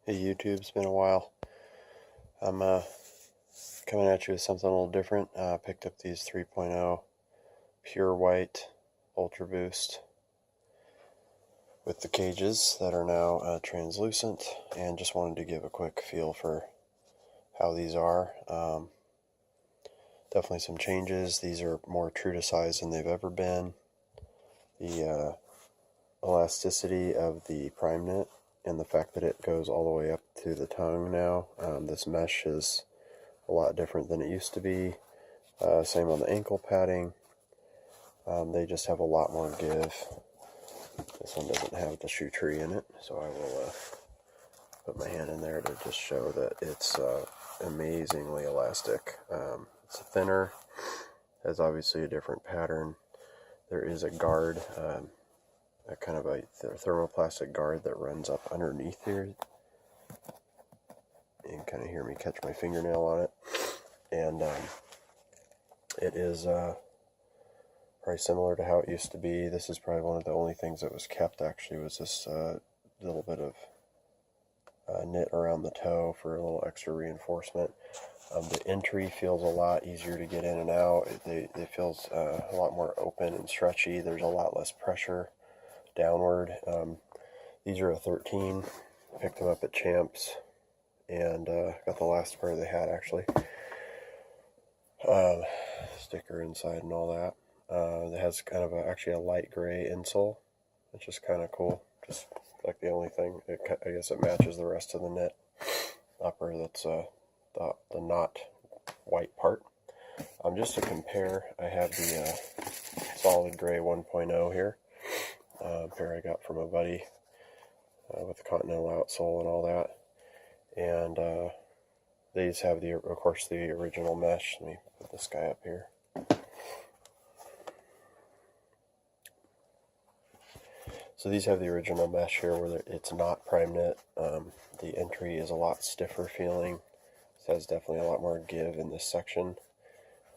Hey YouTube, it's been a while. I'm coming at you with something a little different. I picked up these 3.0 pure white Ultra Boost with the cages that are now translucent, and just wanted to give a quick feel for how these are. Definitely some changes. These are more true to size than they've ever been. The elasticity of the prime knit and the fact that it goes all the way up to the tongue now. This mesh is a lot different than it used to be. Same on the ankle padding. They just have a lot more give. This one doesn't have the shoe tree in it, so I will put my hand in there to just show that it's amazingly elastic. It's thinner, has obviously a different pattern. There is a guard, a kind of a thermoplastic guard that runs up underneath here. You can kind of hear me catch my fingernail on it. And it is probably similar to how it used to be. This is probably one of the only things that was kept, actually, was this little bit of knit around the toe for a little extra reinforcement. The entry feels a lot easier to get in and out. It feels a lot more open and stretchy. There's a lot less pressure downward. These are a 13. Picked them up at Champs, and got the last pair they had, actually. Sticker inside and all that. It has kind of actually a light gray insole, which is kind of cool. Just like the only thing, I guess it matches the rest of the knit upper. That's the not white part. Just to compare, I have the solid gray 1.0 here. Pair I got from a buddy with the Continental outsole and all that. And these have of course, the original mesh. Let me put this guy up here. So these have the original mesh here where it's not prime knit. The entry is a lot stiffer feeling. It has definitely a lot more give in this section,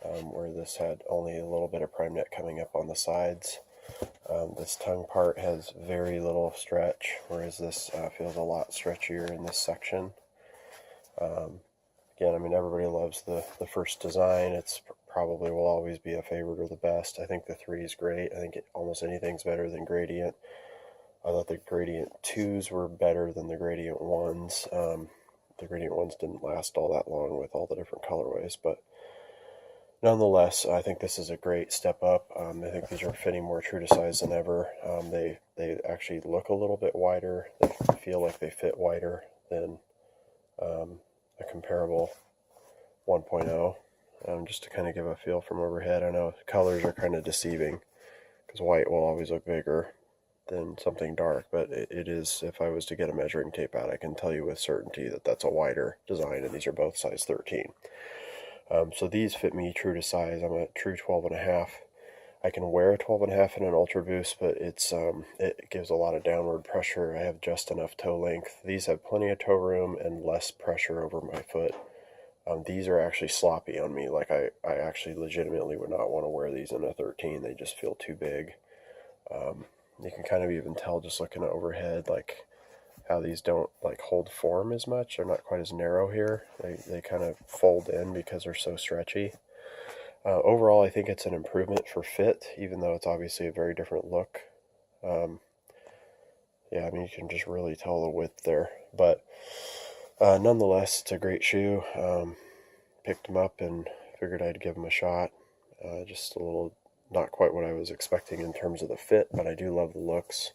where this had only a little bit of prime knit coming up on the sides. This tongue part has very little stretch, whereas this feels a lot stretchier in this section. Again, I mean, everybody loves the first design. It's probably will always be a favorite or the best. I think the 3 is great. I think almost anything's better than Gradient. I thought the Gradient 2s were better than the Gradient 1s. The Gradient 1s didn't last all that long with all the different colorways, but nonetheless, I think this is a great step up. I think these are fitting more true to size than ever. They actually look a little bit wider. They feel like they fit wider than a comparable 1.0. Just to kind of give a feel from overhead. I know colors are kind of deceiving because white will always look bigger than something dark, but it is, if I was to get a measuring tape out, I can tell you with certainty that that's a wider design, and these are both size 13. So these fit me true to size. I'm a true 12.5. I can wear a 12.5 in an Ultra Boost, but it gives a lot of downward pressure. I have just enough toe length. These have plenty of toe room and less pressure over my foot. These are actually sloppy on me. Like I actually legitimately would not want to wear these in a 13. They just feel too big. You can kind of even tell just looking at overhead, like how these don't like hold form as much. They're not quite as narrow here. They kind of fold in because they're so stretchy. Overall, I think it's an improvement for fit, even though it's obviously a very different look. Yeah, I mean, you can just really tell the width there. But nonetheless, it's a great shoe. Picked them up and figured I'd give them a shot. Just a little, not quite what I was expecting in terms of the fit, but I do love the looks.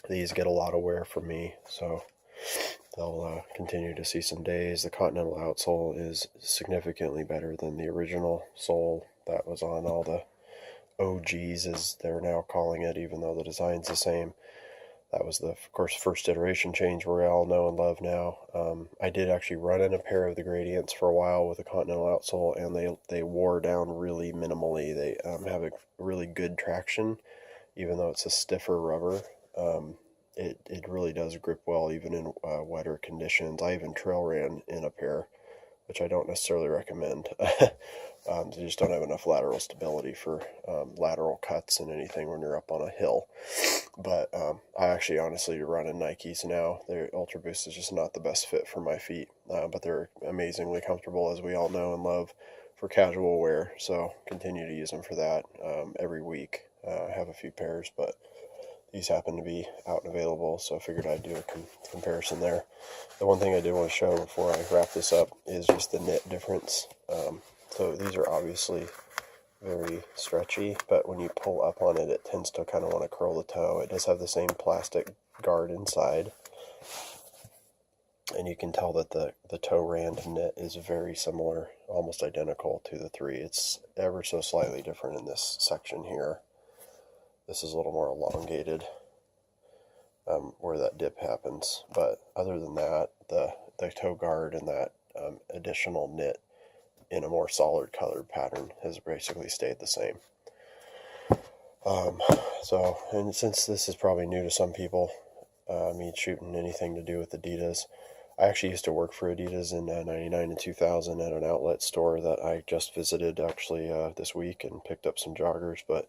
These get a lot of wear from me, so they'll continue to see some days. The Continental outsole is significantly better than the original sole that was on all the OGs, as they're now calling it, even though the design's the same. That was the, of course, first iteration change we all know and love now. I did actually run in a pair of the Gradients for a while with a Continental outsole, and they wore down really minimally. They have a really good traction, even though it's a stiffer rubber. It really does grip well even in wetter conditions. I even trail ran in a pair which I don't necessarily recommend. They just don't have enough lateral stability for lateral cuts and anything when you're up on a hill. But I actually honestly run in Nikes now. Their Ultra Boost is just not the best fit for my feet, but they're amazingly comfortable, as we all know and love, for casual wear. So continue to use them for that every week. I have a few pairs, but these happen to be out and available, so I figured I'd do a comparison there. The one thing I did want to show before I wrap this up is just the knit difference. So these are obviously very stretchy, but when you pull up on it, it tends to kind of want to curl the toe. It does have the same plastic guard inside, and you can tell that the toe rand knit is very similar, almost identical to the 3. It's ever so slightly different in this section here. This is a little more elongated where that dip happens. But other than that, the toe guard and that additional knit in a more solid colored pattern has basically stayed the same. And since this is probably new to some people, me shooting anything to do with Adidas, I actually used to work for Adidas in 99 and 2000 at an outlet store that I just visited actually this week and picked up some joggers, but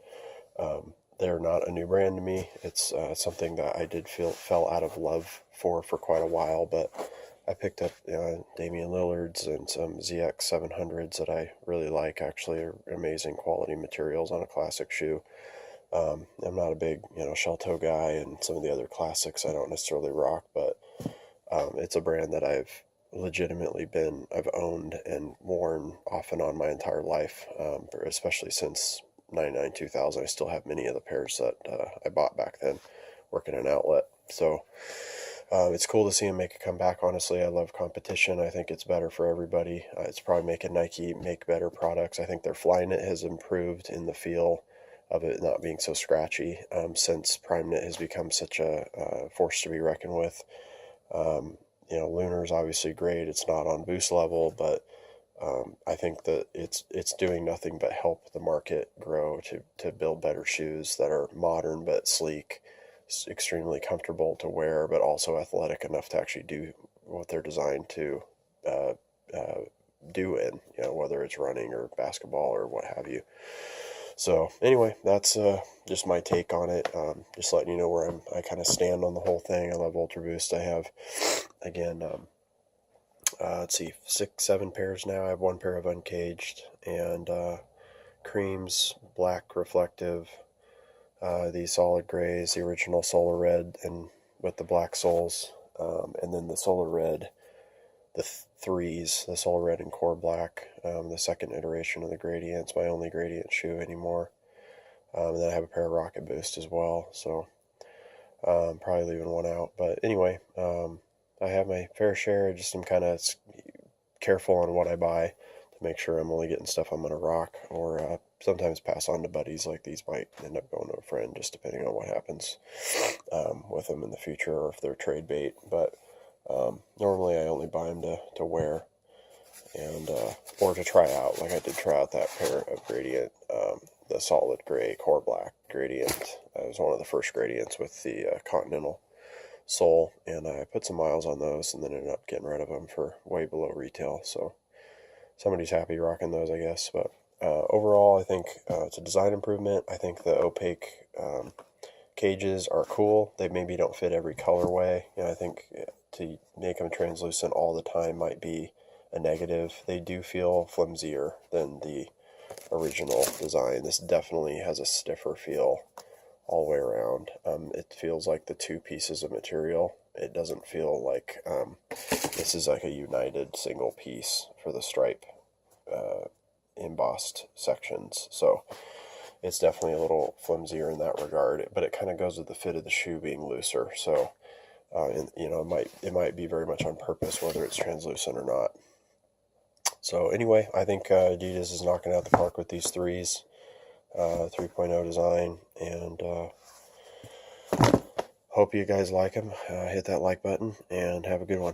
they're not a new brand to me. It's something that I did fell out of love for quite a while, but I picked up Damian Lillard's and some ZX 700s that I really like. Actually, are amazing quality materials on a classic shoe. I'm not a big shell toe guy, and some of the other classics I don't necessarily rock, but it's a brand that I've owned and worn off and on my entire life, especially since 99, 2000. I still have many of the pairs that I bought back then working an outlet. So it's cool to see them make a comeback. Honestly, I love competition. I think it's better for everybody. It's probably making Nike make better products. I think their Flyknit has improved in the feel of it not being so scratchy since Prime Knit has become such a force to be reckoned with. Lunar's obviously great. It's not on Boost level, but I think that it's doing nothing but help the market grow to build better shoes that are modern but sleek, extremely comfortable to wear, but also athletic enough to actually do what they're designed to do in, whether it's running or basketball or what have you. So anyway, that's just my take on it. Just letting you know where I kind of stand on the whole thing. I love Ultra Boost. I have, again, let's see, 6, 7 pairs now. I have 1 pair of Uncaged and creams, black reflective, the solid grays, the original Solar Red and with the black soles, and then the Solar Red, the 3s, the Solar Red and Core Black, the second iteration of the Gradient. It's my only Gradient shoe anymore. And then I have a pair of Rocket Boost as well, so probably leaving one out. But anyway, I have my fair share. I just am kind of careful on what I buy to make sure I'm only getting stuff I'm going to rock, or sometimes pass on to buddies. Like these might end up going to a friend, just depending on what happens with them in the future, or if they're trade bait. But normally I only buy them to wear and or to try out. Like I did try out that pair of Gradient, the solid gray Core Black Gradient. It was one of the first Gradients with the Continental sole, and I put some miles on those and then ended up getting rid of them for way below retail. So somebody's happy rocking those, I guess. But overall, I think it's a design improvement. I think the opaque cages are cool. They maybe don't fit every colorway. I think to make them translucent all the time might be a negative. They do feel flimsier than the original design. This definitely has a stiffer feel all the way around. It feels like the 2 pieces of material. It doesn't feel like this is like a united single piece for the stripe embossed sections. So it's definitely a little flimsier in that regard, but it kind of goes with the fit of the shoe being looser. So it might be very much on purpose, whether it's translucent or not. So anyway, I think Adidas is knocking out the park with these 3s, 3.0 design, and hope you guys like them. Hit that like button and have a good one.